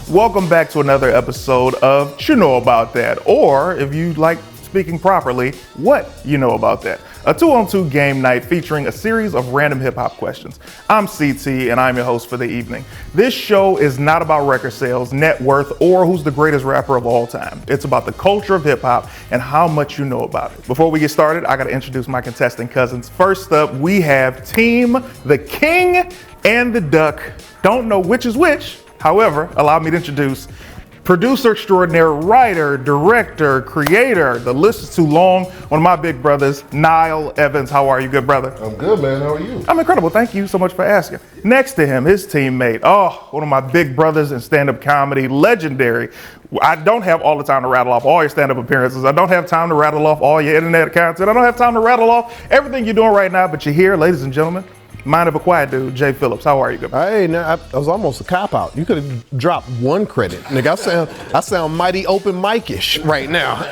Welcome back to another episode of Chu Know Bout Dat, or if you like speaking properly, What You Know About That, a 2-on-2 game night featuring a series of random hip-hop questions. I'm CT and I'm your host for the evening. This show is not about record sales, net worth, or who's the greatest rapper of all time. It's about the culture of hip-hop and how much you know about it. Before we get started, I gotta introduce my contestant cousins. First up, we have Team The King and the Duck. Don't know which is which. However, allow me to introduce producer extraordinaire, writer, director, creator. The list is too long. One of my big brothers, Nile Evans. How are you, good brother? I'm good, man. How are you? I'm incredible. Thank you so much for asking. Next to him, his teammate. One of my big brothers in stand-up comedy, legendary. I don't have all the time to rattle off all your stand-up appearances. I don't have time to rattle off all your internet content. I don't have time to rattle off everything you're doing right now, but you're here, ladies and gentlemen. Mind of a quiet dude, Jay Phillps. How are you, good? Hey, now I was almost a cop out. You could have dropped one credit, nigga. I sound mighty open mic-ish right now.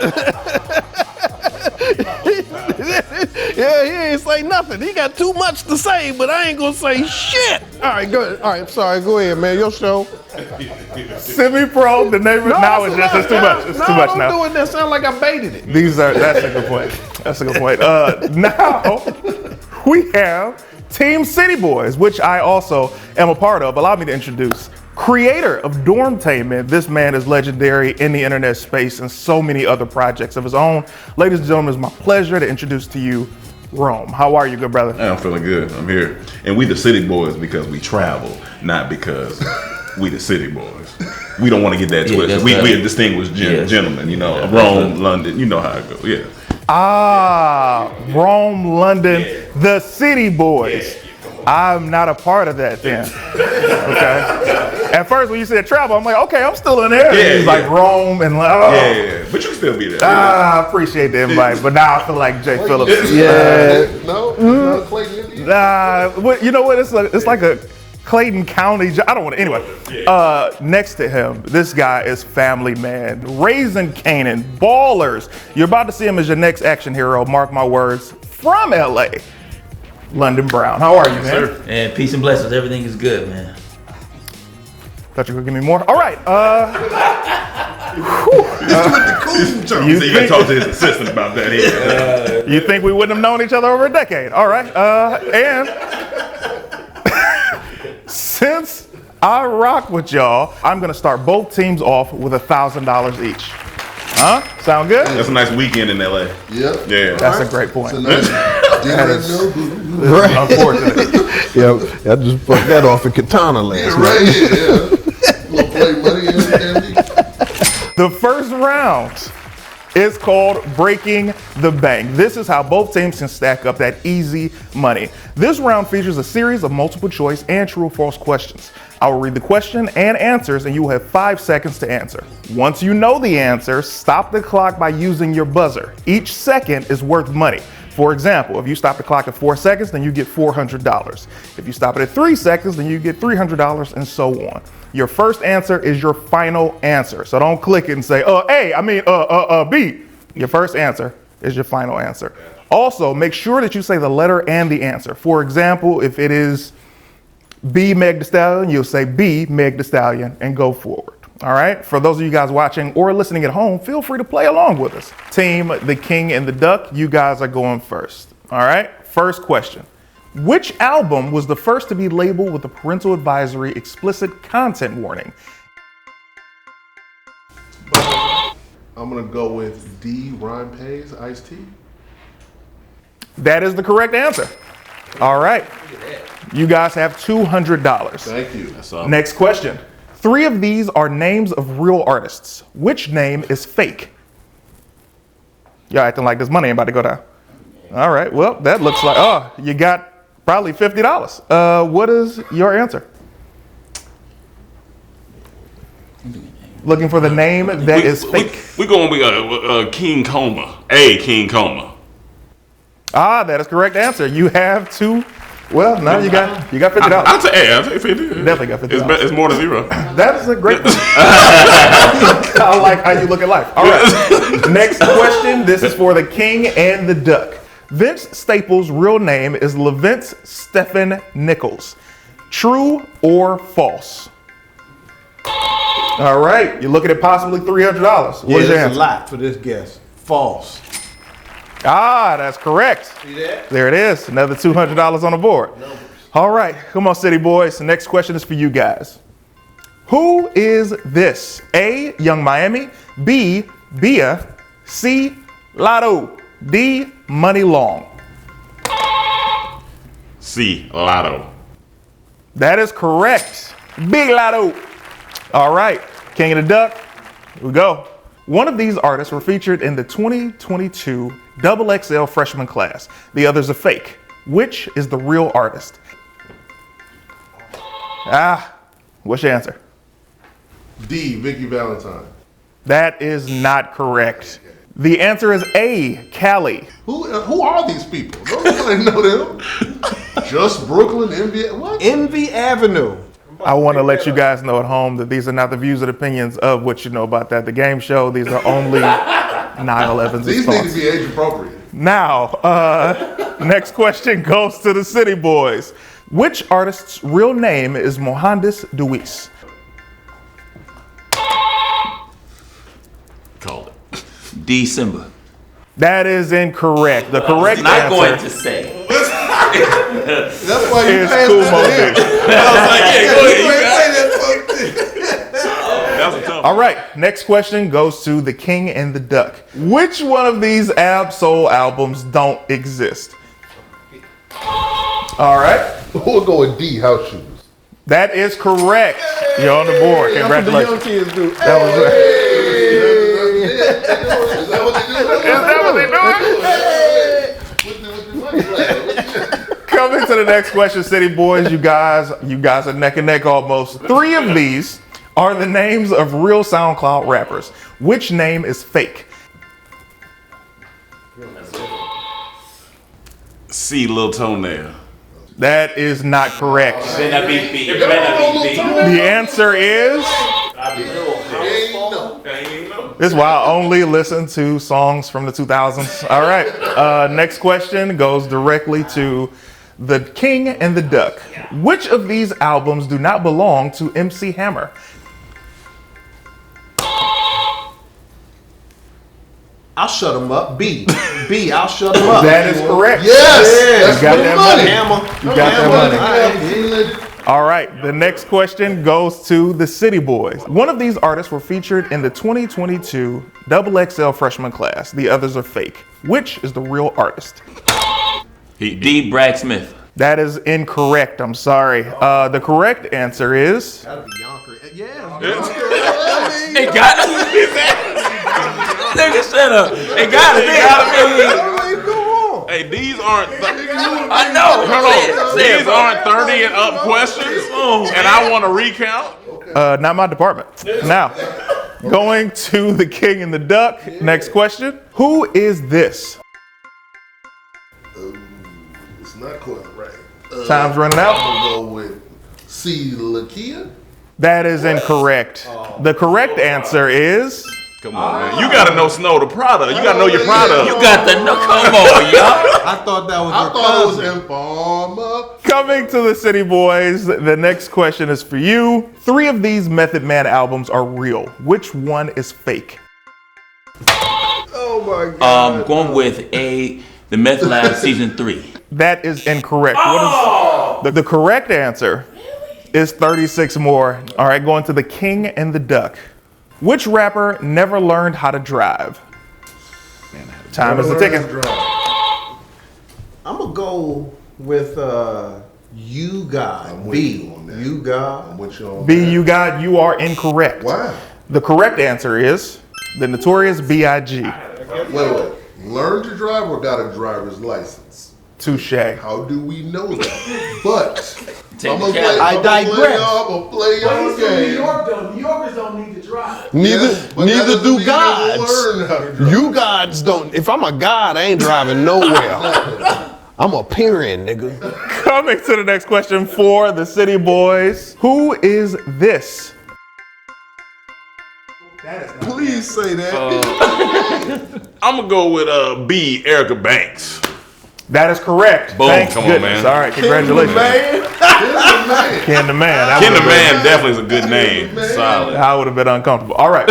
Yeah, he ain't say nothing. He got too much to say, but I ain't gonna say shit. All right, go ahead. All right, sorry. Go ahead, man. Your show. Semi-pro. The name of now is just it's too much. It's too much now. Don't do it. That sound like I baited it. That's a good point. That's a good point. Now we have Team City Boys, which I also am a part of. Allow me to introduce creator of Dormtainment. This man is legendary in the internet space and so many other projects of his own. Ladies and gentlemen, it's my pleasure to introduce to you Rome. How are you, good brother? I'm feeling good. I'm here. And we the City Boys because we travel, not because we the City Boys. We don't want to get that twisted. We a distinguished gentleman, you know. Rome, London, you know how it goes. Yeah. Rome, London, the City Boys. I'm not a part of that then. Okay. At first, when you said travel, I'm like, okay, I'm still in there. Yeah, He's like Rome and yeah, but you can still be there. I appreciate the invite, but now I feel like Jay Phillps. No, Clayton. You know what? It's like a Clayton County. I don't want to. Anyway, next to him, this guy is family man. Raising Canaan, ballers. You're about to see him as your next action hero. Mark my words. From LA, London Brown. How are you, man? Sir. And peace and blessings. Everything is good, man. Thought you were gonna give me more. All right. You gotta talk to his assistant about that here. You think we wouldn't have known each other over a decade? All right. And since I rock with y'all, I'm gonna start both teams off with $1,000 each. Huh? Sound good? That's a nice weekend in LA. Yep. Yeah. That's a great point. That is Unfortunate. Yeah, I just fucked that off in Katana last night. Yeah. We'll play money in candy. The first round is called Breaking the Bank. This is how both teams can stack up that easy money. This round features a series of multiple choice and true or false questions. I will read the question and answers, and you will have 5 seconds to answer. Once you know the answer, stop the clock by using your buzzer. Each second is worth money. For example, if you stop the clock at 4 seconds, then you get $400. If you stop it at 3 seconds, then you get $300 and so on. Your first answer is your final answer. So don't click it and say, B. Your first answer is your final answer. Also, make sure that you say the letter and the answer. For example, if it is B, Meg Thee Stallion, you'll say B, Meg Thee Stallion, and go forward. All right. For those of you guys watching or listening at home, feel free to play along with us. Team The King and the Duck, you guys are going first. All right. First question. Which album was the first to be labeled with a parental advisory explicit content warning? I'm gonna go with D. Rhyme Pays, Ice-T. That is the correct answer. All right. You guys have $200. Thank you. Next question. 3 of these are names of real artists. Which name is fake? Y'all acting like this money ain't about to go down. All right, well, that looks like, you got probably $50. What is your answer? Looking for the name that is fake. We're going with King Coma. King Coma. That is correct answer. You have two. Well, now you got $50. I'll take 50. Definitely got $50. It's more than zero. That is a great I like how you look at life. All right. Next question. This is for the King and the Duck. Vince Staples' real name is LeVince Stephen Nichols. True or false? All right, you're looking at possibly $300. What is your that's answer? a lot for this guess. False. Ah, that's correct. See that? There it is. Another $200 on the board. All right, come on, City Boys. The next question is for you guys. Who is this? A, Young Miami. B, Bia. C, Lotto. D, Money Long. C, Lotto. That is correct. Big Lotto. All right, King of the Duck. Here we go. One of these artists were featured in the 2022 XXL freshman class. The others are fake. Which is the real artist? What's your answer? D, Vicky Valentine. That is not correct. The answer is A, Cali. Who are these people? Don't nobody know them. Just Brooklyn, Envy. What? Envy Avenue. I want to let you guys know at home that these are not the views and opinions of What You Know About That, the game show. These are only Nile Evans' These need thoughts. to be age appropriate. Now, next question goes to the City Boys. Which artist's real name is Mohandas Deweese? Called it. December. That is incorrect. The correct Not answer going to say. That's why you is passed Cool that Mo in. Dick. That was a tough. All right, next question goes to the King and the Duck. Which one of these Ab Soul albums don't exist? All right, We'll go with D, House Shoes. that is correct. You're on the board. That's what the young Congratulations. kids do. That was it. Is that what they do? Is that what they doing? Coming to the next question, City Boys. You guys are neck and neck almost. 3 of these are the names of real SoundCloud rappers. Which name is fake? C, Lil Toenail. That is not correct. Better not be B. It better not be B. The answer is, this is why I only listen to songs from the 2000s. All right, next question goes directly to the King and the Duck. Which of these albums do not belong to MC Hammer? I'll shut them up. B, I'll shut them up. That is correct. Yes! You got that money. Hammer. You got that money. money. All right, the next question goes to the City Boys. One of these artists were featured in the 2022 XXL freshman class. The others are fake. Which is the real artist? D. Brad Smith. That is incorrect. I'm sorry. The correct answer is That'd be Yonker. Yeah. It got it. Nigga, shut up. It got it. Hey, these aren't. I know. Hold on. Say it, These bro. aren't 30 and up questions, and I want to recount. not my department. Now, going to the King and the Duck. Next question. Who is this? It's not quite right. Time's running out. I'm gonna go with C, Lakia. That is incorrect. The correct answer is Come on, man. You gotta know Snow the product. You gotta know your product. You got the no. Come on, y'all. I thought that was I your thought cousin. it was Informer. coming to the City Boys. The next question is for you. 3 of these Method Man albums are real. Which one is fake? Oh my God. Going with A. The Meth Lab Season 3. That is incorrect. What is the correct answer is 36 more. All right, going to the King and the Duck. Which rapper never learned how to drive? Time is ticking. I'm gonna go with You God. I'm with B. you on that. You God. I'm with you on B, that. you are incorrect. Wow. The correct answer is the Notorious B.I.G. Wait. Learn to drive or got a driver's license? Touche. How do we know that? But I'm gonna Technicality. I digress. I'm gonna play your He's from New game. York, though. New Yorkers don't need to drive. Neither But that doesn't do mean they gods. learn how to drive. You gods don't. If I'm a god, I ain't driving nowhere. I'm a peering, nigga. Coming to the next question for the City Boys. Who is this? Please say that. I'm gonna go with B, Erica Banks. That is correct. Boom, Thank come on, goodness. man. All right, congratulations. Ken the Man. That Ken the would've Man definitely is a good name. Solid. been- I would have been uncomfortable. All right.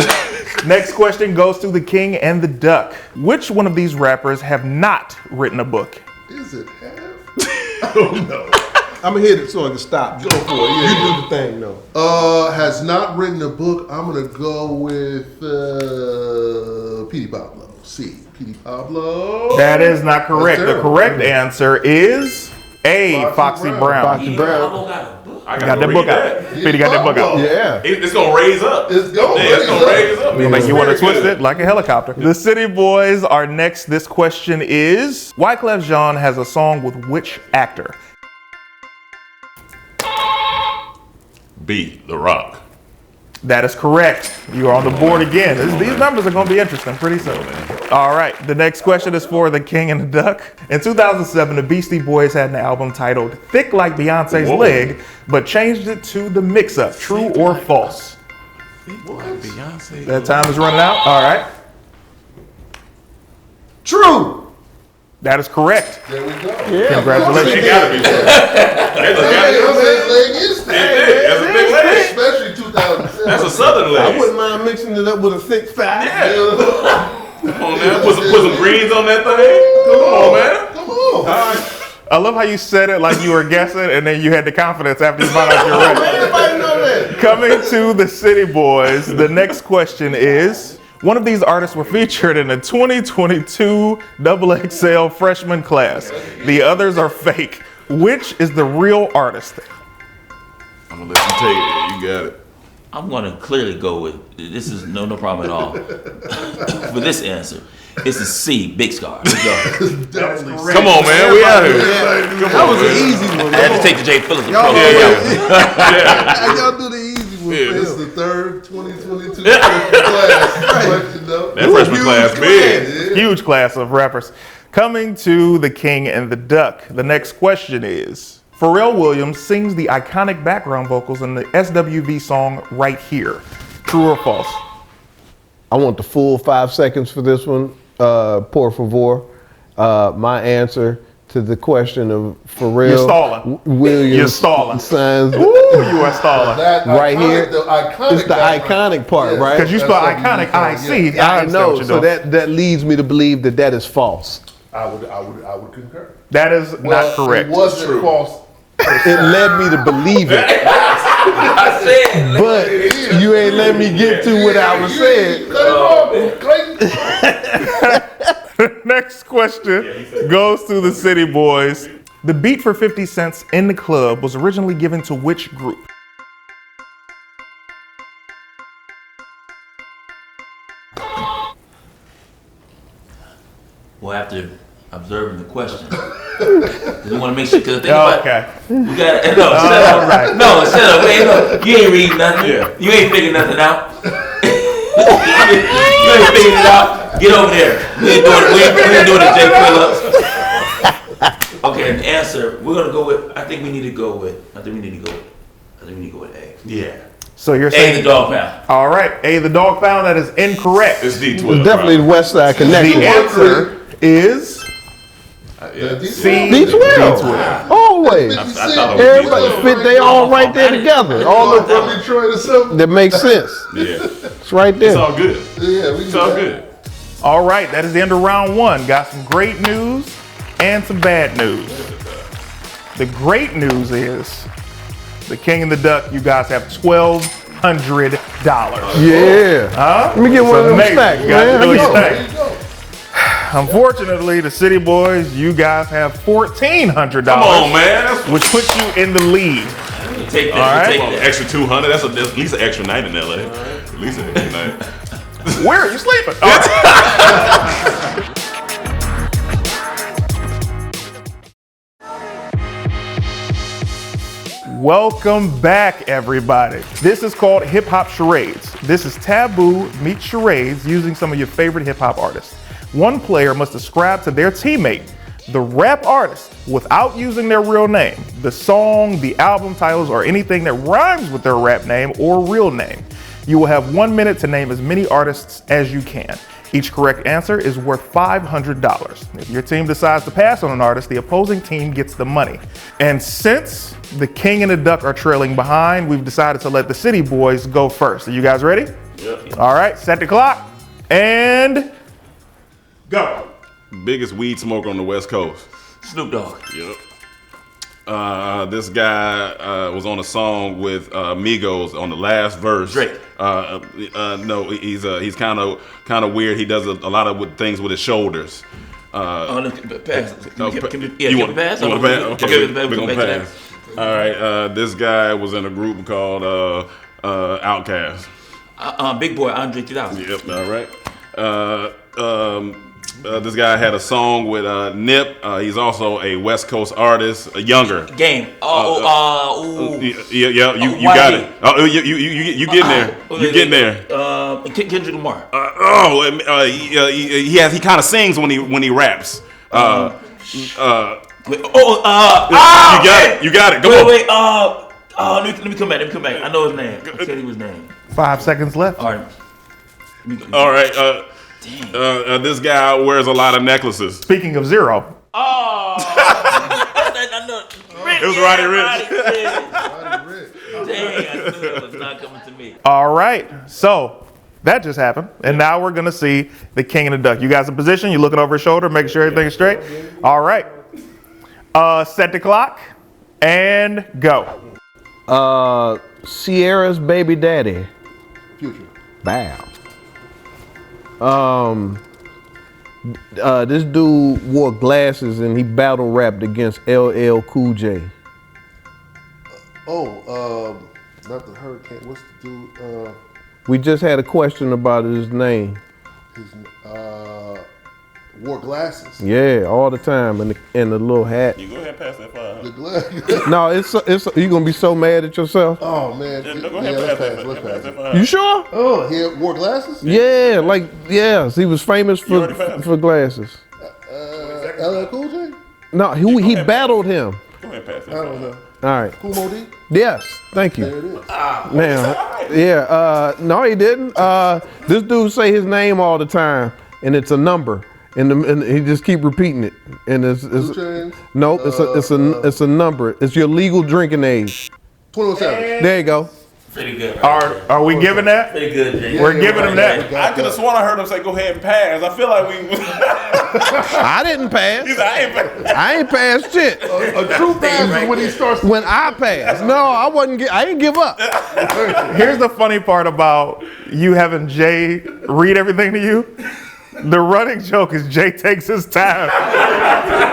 Next question goes to the King and the Duck. Which one of these rappers have not written a book? Is it half? I don't know. I'm gonna hit it so I can stop. Go for it. Yeah, You do the thing, though. Has not written a book. I'm gonna go with P.D. Pablo. C. P.D. Pablo. That is not correct. That's The terrible. correct answer is A. Foxy Brown. Foxy Brown. I Got that book out. Speedy got that book out. Yeah. It's gonna raise up. It's going Yeah, it's gonna raise up. Make you want to It's twist very it like a helicopter. The City Boys are next. This question is: Wyclef Jean has a song with which actor? B. The Rock. That is correct. You are on the board again. These numbers are going to be interesting pretty soon. All right. The next question is for the King and the Duck. In 2007, the Beastie Boys had an album titled "Thick Like Beyonce's Whoa. Leg," but changed it to "The Mix-Up." True or false? Beyonce. That time is running out. All right. True. That is correct. There we go. Yeah. Congratulations. She gotta be. That's a big leg. Especially 2007. That's a southern I leg. wouldn't mind mixing it up with a 6'5". Come on, man. Put some greens on that thing. Come on, man. Come on. I love how you said it like you were guessing, and then you had the confidence after you found out you're right. Everybody know that. Coming to the City Boys, the next question is: one of these artists were featured in the 2022 XXL freshman class. The others are fake. Which is the real artist? I'm gonna let you take it. You got it. I'm gonna clearly go with this. Is no problem at all. For this answer, it's a C. Big Scar. Let's go. Come on, man. We out here. That was an easy one. I had to take the J. Phillps Y'all, approach. y'all do the easy one. Yeah, This is the third 2022 class question, though. That freshman class big. Huge class of rappers. Coming to the King and the Duck. The next question is: Pharrell Williams sings the iconic background vocals in the SWV song "Right Here." True or false? I want the full 5 seconds for this one. Por favor. My answer to the question of Pharrell You're stalling. Williams You're stalling. signs Ooh, you are stalling. That right iconic- here. The iconic It's the background. iconic part, Yeah. right? Because you spell That's what iconic, you I call it, see. yeah. I I understand know. what you're So doing. that leads me to believe that is false. I would concur. That is not correct. It wasn't false. It led me to believe it, I said. but you ain't let me get to what I was saying. Cut it off, Clayton. Next question goes to the City Boys. The beat for 50 Cent's "In the Club" was originally given to which group? Well, after observing the question, 'cause we want to make sure. Because think about Okay. we got no. Shut up. right. No, shut up. Wait, no. You ain't reading nothing. You ain't figuring nothing out. you ain't figuring it out. Get over there. We ain't doing it, J. Phillps. Okay, the answer. We're gonna go with. I think we need to go with A. Yeah. So you're A, the saying dog pound. all right, A, the dog pound. That is incorrect. It's It's D12. definitely the West Side Connection. The answer is C. D12. Always. I thought it was Everybody fit they all right there together. All All of from Detroit or something. that makes sense. Yeah. It's right It's there. all good. Yeah, we It's all good. All right, that is the end of round one. Got some great news and some bad news. The great news is the King and the Duck, you guys have $1,200. Yeah. Huh? Let me get one of them amazing. snacks, You gotta man. do Let's your go. thing. Unfortunately, the City Boys, you guys have $1,400. Come on, man. That's Which puts you in the lead. Take that. All right. Take that. extra 200. That's at least an extra night in LA. At least an extra night. Where are you sleeping? All right. Welcome back, everybody. This is called Hip Hop Charades. This is Taboo meets Charades using some of your favorite hip hop artists. One player must ascribe to their teammate, the rap artist, without using their real name, the song, the album titles, or anything that rhymes with their rap name or real name. You will have 1 minute to name as many artists as you can. Each correct answer is worth $500. If your team decides to pass on an artist, the opposing team gets the money. And since the King and the Duck are trailing behind, we've decided to let the City Boys go first. Are you guys ready? Yep. All right, set the clock and go. Biggest weed smoker on the West Coast. Snoop Dogg. Yep. This guy was on a song with Migos on the last verse. Drake. No, he's kind of weird. He does a lot of things with his shoulders. Pass. You want pass? to pass? Okay, we're gonna pass. All right. This guy was in a group called Outkast. Big Boy, Andre 3000. Yep. All right. This guy had a song with Nip. He's also a West Coast artist, a younger. Game. Yeah, you got it. Oh, you getting there? You getting there? Kendrick Lamar. He kind of sings when he raps. You got it. Go on. Wait. Let me come back. I know his name. I said his name. 5 seconds left. All right. This guy wears a lot of necklaces. Speaking of zero. Oh. It was Roddy Ricch. Dang, I knew that was not coming to me. All right, so that just happened. And now we're gonna see the King and the Duck. You guys in position, you looking over his shoulder, making sure everything's straight. All right, set the clock and go. Sierra's baby daddy. Future. Bow. This dude wore glasses and he battle rapped against LL Cool J. Not the Hurricane. What's the dude? We just had a question about his name. Wore glasses. Yeah, all the time in the little hat. You go ahead and pass that 5. The glasses. No, it's you gonna be so mad at yourself. Oh man. Go ahead and Let's pass it. You sure? Oh, he wore glasses? Yeah, yes, he was famous for glasses. LL Cool J? No, he battled him. Go ahead and pass that 5. I don't know. All right. Cool Mo D? Yes, thank There you. it is. Now, yeah, no, he didn't. This dude say his name all the time, and it's a number, and he just keep repeating it, and it's Chainz? nope, it's a number. It's your legal drinking age. 21 Savage. There you go. Pretty good. Are we giving that? Pretty good, Jay. We're giving him that. I could have sworn I heard him say, "Go ahead and pass." I feel like we. I didn't pass. He said, "I ain't pass." I ain't passed shit. A true pass is when he starts. When I passed, no, I didn't give up. Here's the funny part about you having Jay read everything to you. The running joke is Jay takes his time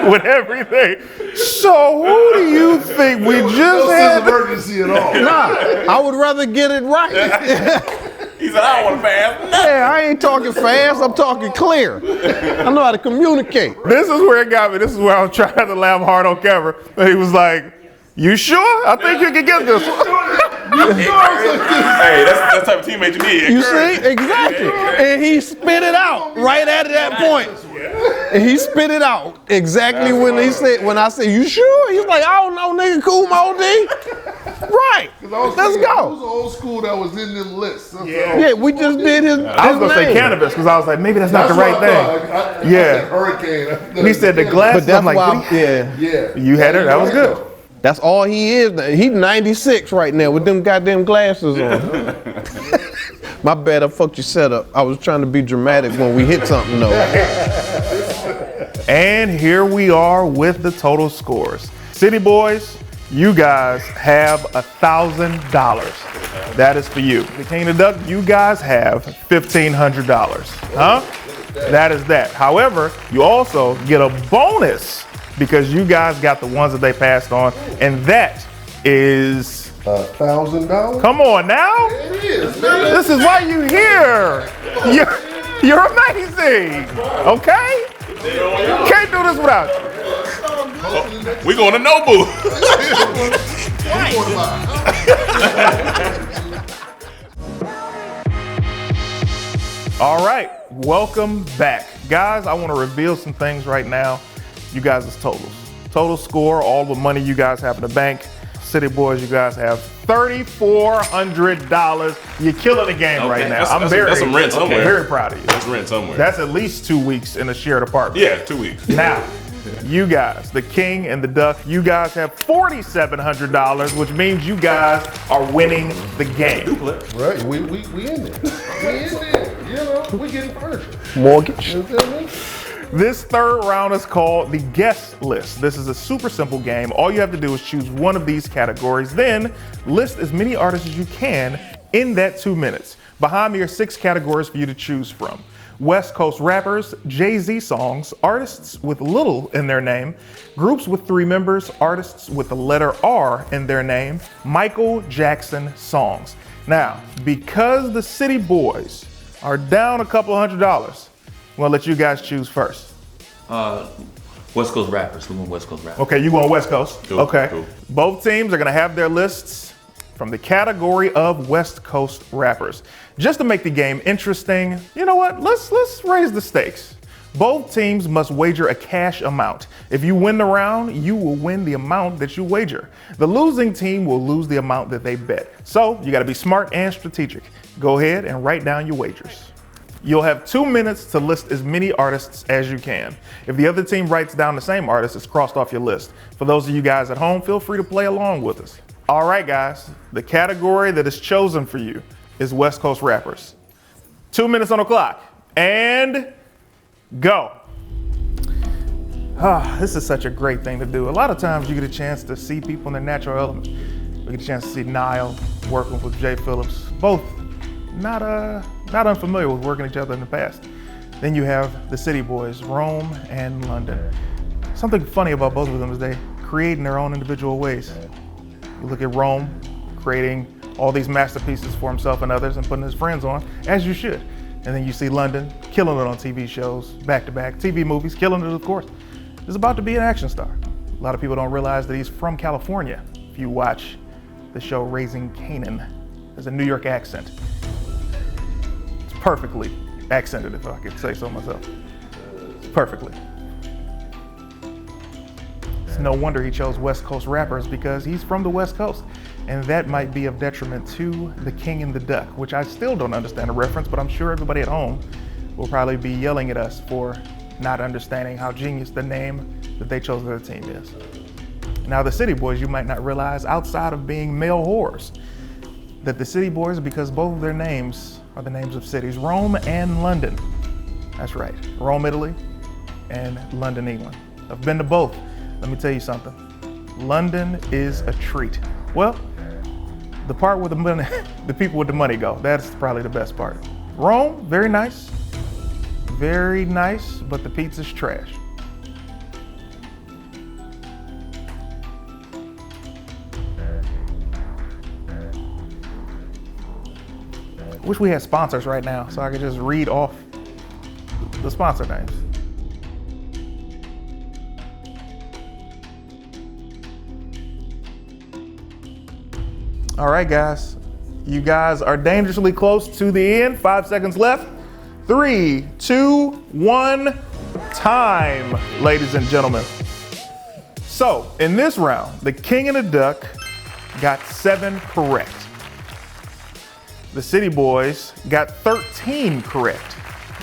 with everything. So who do you think we just No sense had? of urgency at all. Nah, I would rather get it right. He said, "I don't want to pass." Yeah, I ain't talking fast, I'm talking clear. I know how to communicate. This is where it got me. This is where I was trying to laugh hard on camera. And he was like, "You sure? I think you can get this one." Hey, that's the type of teammate you need. You see? Exactly. And he spit it out right at that point. And he spit it out exactly when I said, "You sure?" He's like, "I don't know, nigga, cool Mo D." Right. Let's It was go. old school that was in them lists. Yeah, we just did his I was gonna say name. cannabis because I was like, maybe that's not the what right I thing. thought. I Yeah. said Hurricane. He said the glasses. But that's I'm like, why, did he- yeah. Yeah. you had it. That was good. That's all he is. He's 96 right now with them goddamn glasses on. My bad, I fucked your setup. I was trying to be dramatic when we hit something though. And here we are with the total scores. City Boys, you guys have $1,000. That is for you. The King of the Duck, you guys have $1,500. Huh? That is that. However, you also get a bonus because you guys got the ones that they passed on, and that is $1,000? come on now. It is, man. This is why you here. You're amazing. Okay? Can't do this without you. We going to Nobu. All right, welcome back. Guys, I want to reveal some things right now. You guys' totals. Total score, all the money you guys have in the bank. City Boys, you guys have $3,400. You're killing the game right now. That's some rent somewhere. Very proud of you. That's rent somewhere. That's at least 2 weeks in a shared apartment. Yeah, 2 weeks. Now, you guys, the King and the Duck, you guys have $4,700, which means you guys are winning the game. Right, we in there. We in there. You know, we getting furniture. Mortgage. You feel me? This third round is called the guest list. This is a super simple game. All you have to do is choose one of these categories, then list as many artists as you can in that 2 minutes. Behind me are 6 categories for you to choose from. West Coast rappers, Jay-Z songs, artists with little in their name, groups with 3 members, artists with the letter R in their name, Michael Jackson songs. Now, because the City Boys are down a couple $100, I'm gonna let you guys choose first. West Coast rappers. We want West Coast rappers. Okay, you want West Coast? Cool, okay. cool. Both teams are gonna have their lists from the category of West Coast rappers. Just to make the game interesting, you know what? Let's raise the stakes. Both teams must wager a cash amount. If you win the round, you will win the amount that you wager. The losing team will lose the amount that they bet. So you gotta be smart and strategic. Go ahead and write down your wagers. You'll have 2 minutes to list as many artists as you can. If the other team writes down the same artist, it's crossed off your list. For those of you guys at home, feel free to play along with us. All right, guys, the category that is chosen for you is West Coast rappers. 2 minutes on the clock, and go. This is such a great thing to do. A lot of times you get a chance to see people in their natural element. We get a chance to see Nile working with Jay Phillps, both not unfamiliar with working each other in the past. Then you have the City Boys, Rome and London. Something funny about both of them is they create in their own individual ways. You look at Rome creating all these masterpieces for himself and others and putting his friends on, as you should. And then you see London killing it on TV shows, back-to-back, TV movies, killing it, of course. He's about to be an action star. A lot of people don't realize that he's from California. If you watch the show Raising Kanan, there's a New York accent. It's perfectly accented, if I could say so myself. Perfectly. It's no wonder he chose West Coast rappers, because he's from the West Coast. And that might be of detriment to the King and the Duck, which I still don't understand the reference, but I'm sure everybody at home will probably be yelling at us for not understanding how genius the name that they chose their team is. Now, the City Boys, you might not realize, outside of being male whores, that the City Boys, because both of their names are the names of cities, Rome and London. That's right, Rome, Italy, and London, England. I've been to both. Let me tell you something. London is a treat. Well, the part where the money, the people with the money go, that's probably the best part. Rome, very nice, but the pizza's trash. I wish we had sponsors right now so I could just read off the sponsor names. All right, guys. You guys are dangerously close to the end. 5 seconds left. 3, 2, 1, time, ladies and gentlemen. So, in this round, the King and the Duck got 7 correct. The City Boys got 13 correct.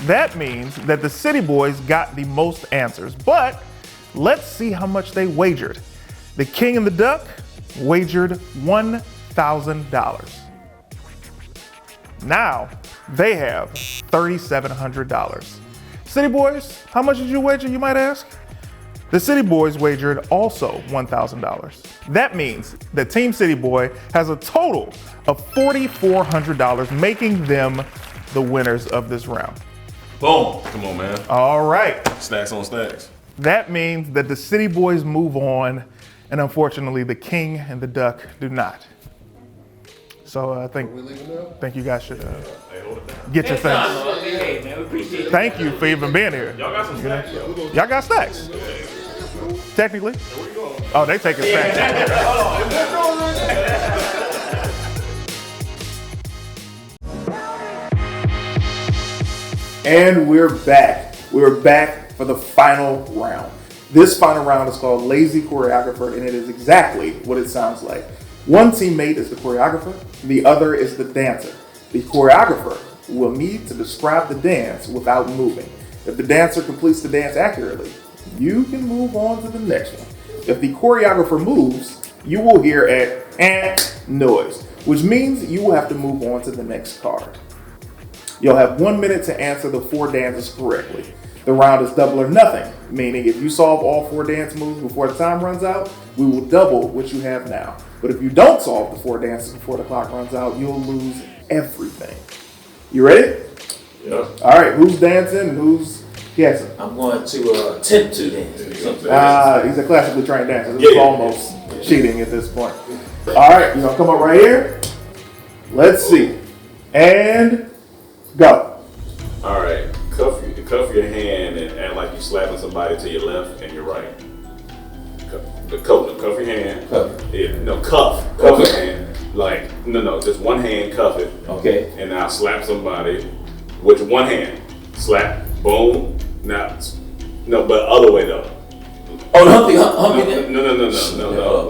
That means that the City Boys got the most answers, but let's see how much they wagered. The King and the Duck wagered $1,000. Now they have $3,700. City Boys, how much did you wager, you might ask? The City Boys wagered also $1,000. That means that Team City Boy has a total of $4,400, making them the winners of this round. Boom. Come on, man. All right. Stacks on stacks. That means that the City Boys move on, and unfortunately the King and the Duck do not. So I think you guys should get your things. Hey, man, we appreciate it. Thank you for even being here. Y'all got some stacks. Y'all got stacks. Technically. Oh, they taking stacks. And we're back. We're back for the final round. This final round is called Lazy Choreographer, and it is exactly what it sounds like. One teammate is the choreographer, the other is the dancer. The choreographer will need to describe the dance without moving. If the dancer completes the dance accurately, you can move on to the next one. If the choreographer moves, you will hear a noise, which means you will have to move on to the next card. You'll have 1 minute to answer the 4 dances correctly. The round is double or nothing, meaning if you solve all 4 dance moves before the time runs out, we will double what you have now. But if you don't solve the 4 dances before the clock runs out, you'll lose everything. You ready? Yeah. All right, who's dancing and who's guessing? I'm going to attempt to dance. He's a classically trained dancer. This is almost cheating at this point. All right, you're gonna come up right here. Let's see. And go. All right, cuff your hand and act like you're slapping somebody to your left and your right. Cuff your hand. Cuff. Yeah, no, cuff your hand. Like, no, just one hand, cuff it. Okay. And now slap somebody with one hand. Slap, boom. Now, no, but other way though. Oh, humpy. No.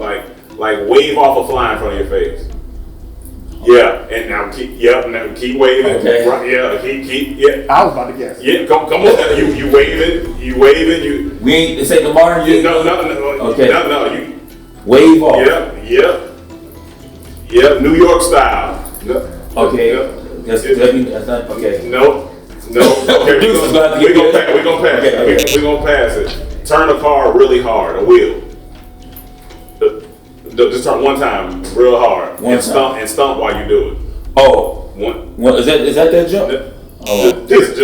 Like wave off a fly in front of your face. Yeah, and now keep waving. Okay. Right, yeah, keep. Yeah. I was about to guess. Yeah, come on. You waving. We ain't. This ain't the modern day. No. Okay. No. You wave off. Yeah. New York style. Okay. No. That's not okay. No. Okay. We're gonna pass. Okay. We're gonna pass it. Turn the car really hard. A wheel. Just turn one time, real hard, and stomp while you do it. Oh, One. Is that jump? Just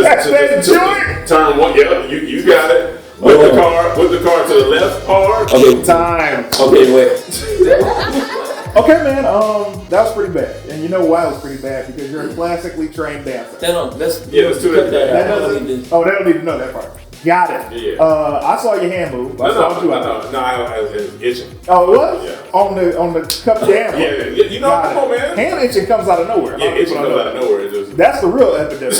turn one. Yeah, you got it. With the car to the left hard. Okay, Time. Okay, wait. Okay, man. That was pretty bad, and you know why it was pretty bad? Because you're a classically trained dancer. Let's do it. They don't need to know that part. Got it. Yeah. I saw your hand move. I was itching. Oh, it was? Yeah. On the cup jam. Yeah, you know, come on, man. Hand itching comes out of nowhere. Yeah, itching comes out of nowhere. That's the real epidemic.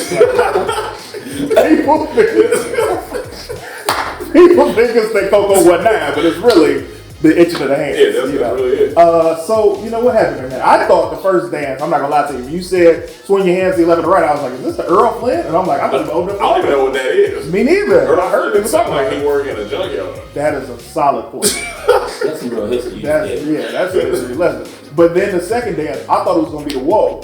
People think it's the cocoa what now, but it's really the itching of the hand. Yeah, that's really it. So, you know what happened there? I thought the first dance, I'm not going to lie to you, you said swing your hands to the left and the right. I was like, is this the Earl Flynn? And I'm like, I don't even know what that is. Me neither. I heard people talking like about he work in a junkyard. That is a solid point. That's some real history. That's a history lesson. But then the second dance, I thought it was going to be the whoa.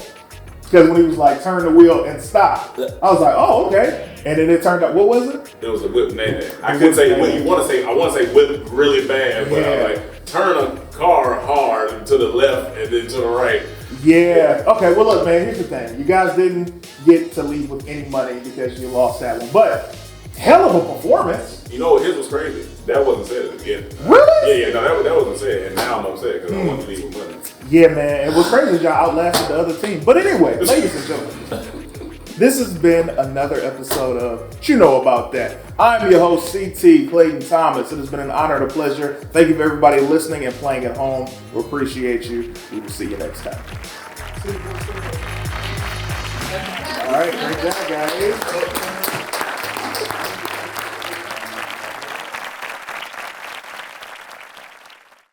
Because when he was like, turn the wheel and stop, I was like, oh, okay. And then it turned out, what was it? It was a whip name. I couldn't say what you want to say. I want to say whip really bad, but I was like, turn a car hard to the left and then to the right. Yeah. Okay, well, look, man, here's the thing. You guys didn't get to leave with any money because you lost that one. But hell of a performance. You know, his was crazy. That wasn't said again. Really? Yeah, no, that wasn't said. And now I'm upset because I want to leave with money. Yeah, man. It was crazy. Y'all outlasted the other team. But anyway, ladies and gentlemen, this has been another episode of Chu Know About That. I'm your host, CT Clayton Thomas. It has been an honor and a pleasure. Thank you for everybody listening and playing at home. We appreciate you. We will see you next time. All right, great job, guys.